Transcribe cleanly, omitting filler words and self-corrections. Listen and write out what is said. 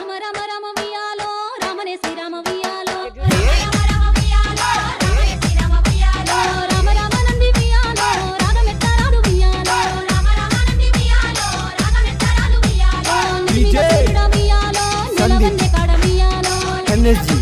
రామ రామ రామ వియాలో రామనే శ్రీరామ వియాలో రామ రామ నంది వియాలో రాగమెత్తరాడు వియాలో DJ వియాలో నిలవన్నే కాడ వియాలో ఎనర్జీ